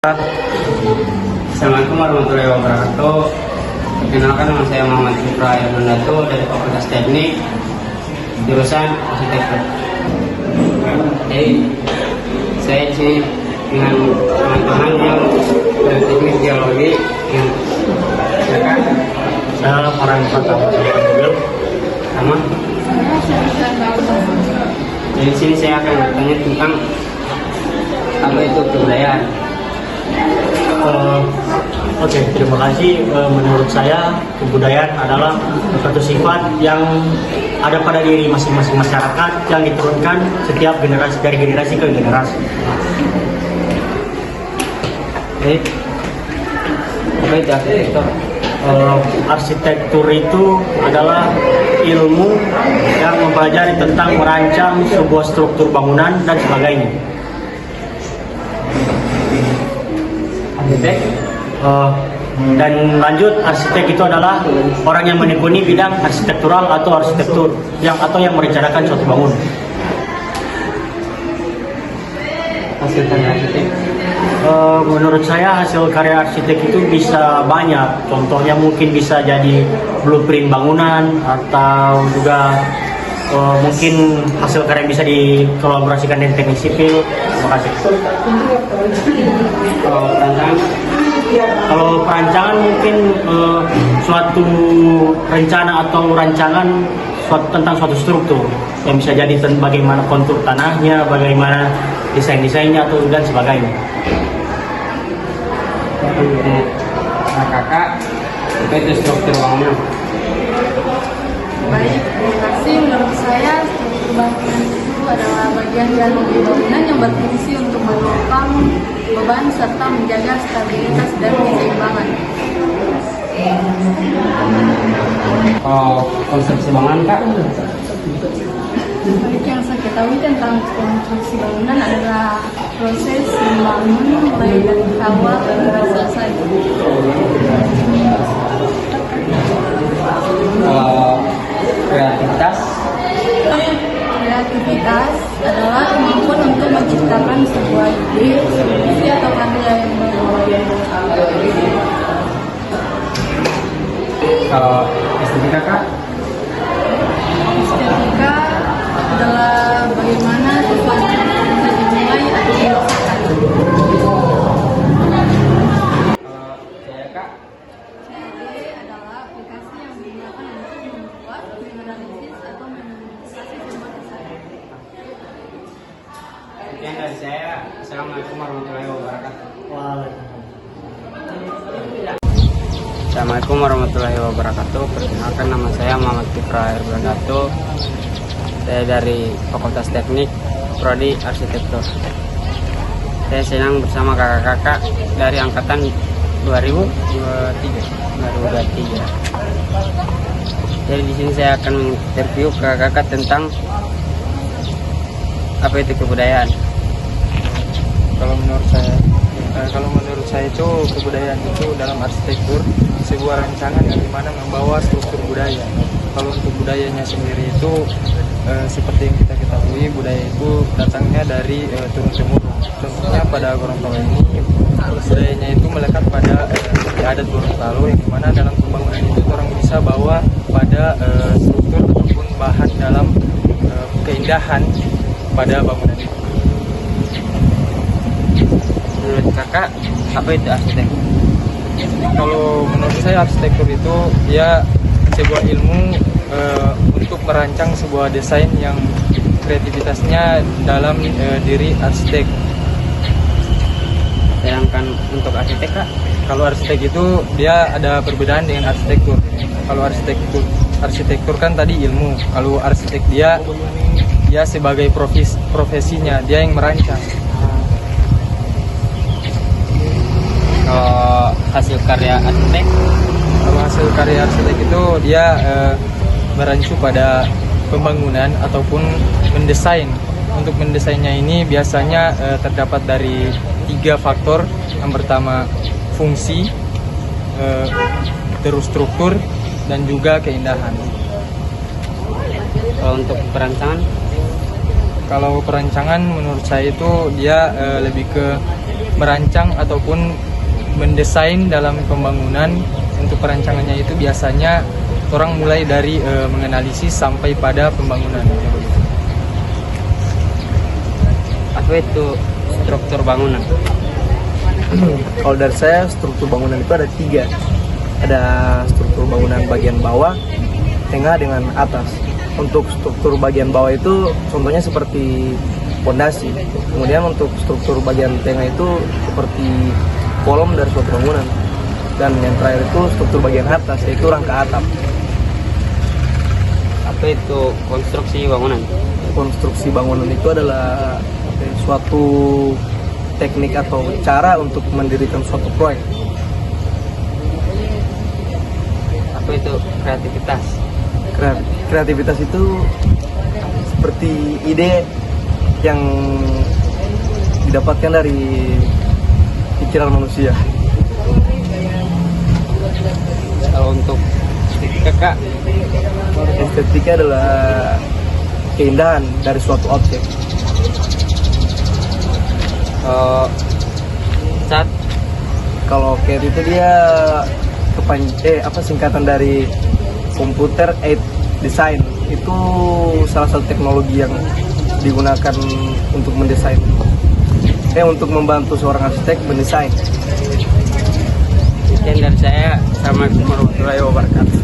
Assalamualaikum warahmatullahi wabarakatuh. Perkenalkan, nama saya Muhammad Fitra Irmandato dari Fakultas Teknik, jurusan Arsitektur. Jadi saya di sini dengan teman-teman yang dari teknik geologi yang silakan. Saya orang pertama Sama. Jadi di sini saya akan bertanya tentang apa itu kebudayaan. Oke, terima kasih. Menurut saya kebudayaan adalah suatu sifat yang ada pada diri masing-masing masyarakat yang diturunkan setiap generasi dari generasi ke generasi. Oke. Apa itu arsitektur? Arsitektur itu adalah ilmu yang mempelajari tentang merancang sebuah struktur bangunan dan sebagainya. Arsitek? Dan lanjut, arsitek itu adalah orang yang menekuni bidang arsitektural atau arsitektur yang merencanakan suatu bangunan. Hasil karya arsitek? Menurut saya hasil karya arsitek itu bisa banyak. Contohnya mungkin bisa jadi blueprint bangunan atau juga mungkin hasil karya bisa dikolaborasikan dengan teknik sipil. Terima kasih. Kalau perancangan mungkin suatu rencana atau rancangan tentang suatu struktur yang bisa jadi bagaimana kontur tanahnya, bagaimana desain-desainnya atau dan sebagainya. Kakak, apa itu struktur bangunan? Baik, terima kasih. Menurut saya, struktur bangunan itu adalah bagian dari bangunan yang berfungsi untuk menopang beban serta menjaga stabilitas dan keseimbangan. Konstruksi bangunan, Kak? Baik, yang saya ketahui tentang konstruksi bangunan adalah proses membangun mulai dari awal hingga selesai. Kreativitas adalah kemampuan untuk menciptakan sebuah ide, solusi atau karya yang baru. Kalau estetika, Kak? Estetika adalah bagaimana sesuatu bisa dimulai atau dirasakan. Saya, Kak? CAD adalah aplikasi yang digunakan untuk membuat, menganalisis atau memonisasi sebuah desain. Sekian dari saya. Assalamualaikum warahmatullahi wabarakatuh. Assalamualaikum warahmatullahi wabarakatuh. Perkenalkan, nama saya Muhammad Fitra Irmandato. Saya dari Fakultas Teknik, Prodi Arsitektur. Saya senang bersama kakak-kakak dari angkatan 2023. Jadi di sini saya akan menginterview kakak-kakak tentang apa itu kebudayaan. Kalau menurut saya itu kebudayaan itu dalam arsitektur sebuah rancangan yang dimana membawa struktur budaya. Kalau untuk budayanya sendiri itu seperti yang kita ketahui, budaya itu datangnya dari turun temurun. Contohnya pada Gorontalo ini, budayanya itu melekat pada adat Gorontalo yang dimana dalam pembangunan itu orang bisa bawa pada struktur ataupun bahan dalam keindahan pada bangunan itu. Menurut kakak, apa itu arsitek? Kalau menurut saya arsitektur itu ya sebuah ilmu untuk merancang sebuah desain yang kreativitasnya dalam diri arsitek. Sedangkan untuk arsitek, Kak? Kalau arsitek itu dia ada perbedaan dengan arsitektur. Kalau arsitektur kan tadi ilmu. Kalau arsitek dia sebagai profesinya, dia yang merancang. Kalau hasil karya arsitek? Kalau hasil karya arsitek itu dia merancu pada pembangunan ataupun mendesain. Untuk mendesainnya ini biasanya terdapat dari 3 faktor. Yang pertama fungsi, terus struktur, dan juga keindahan. Kalau untuk perancangan? Kalau perancangan menurut saya itu dia lebih ke merancang ataupun mendesain dalam pembangunan. Untuk perancangannya itu biasanya orang mulai dari menganalisis sampai pada pembangunan. Apa itu struktur bangunan? Kalau dari saya, struktur bangunan itu ada 3. Ada struktur bangunan bagian bawah, tengah, dengan atas. Untuk struktur bagian bawah itu contohnya seperti fondasi. Kemudian untuk struktur bagian tengah itu seperti kolom dari suatu bangunan. Dan yang terakhir itu struktur bagian atas, yaitu rangka atap. Apa itu konstruksi bangunan? Konstruksi bangunan itu adalah suatu teknik atau cara untuk mendirikan suatu proyek. Apa itu kreativitas? Kreativitas itu seperti ide yang didapatkan dari pikiran manusia. Kalau untuk estetika Kak, Estetika adalah keindahan dari suatu objek. cat, Kalau CAD itu dia singkatan dari Computer Aided Design. Itu salah satu teknologi yang digunakan untuk mendesain. Untuk membantu seorang arsitek mendesain. sekian dari saya. Assalamualaikum warahmatullahi wabarakatuh.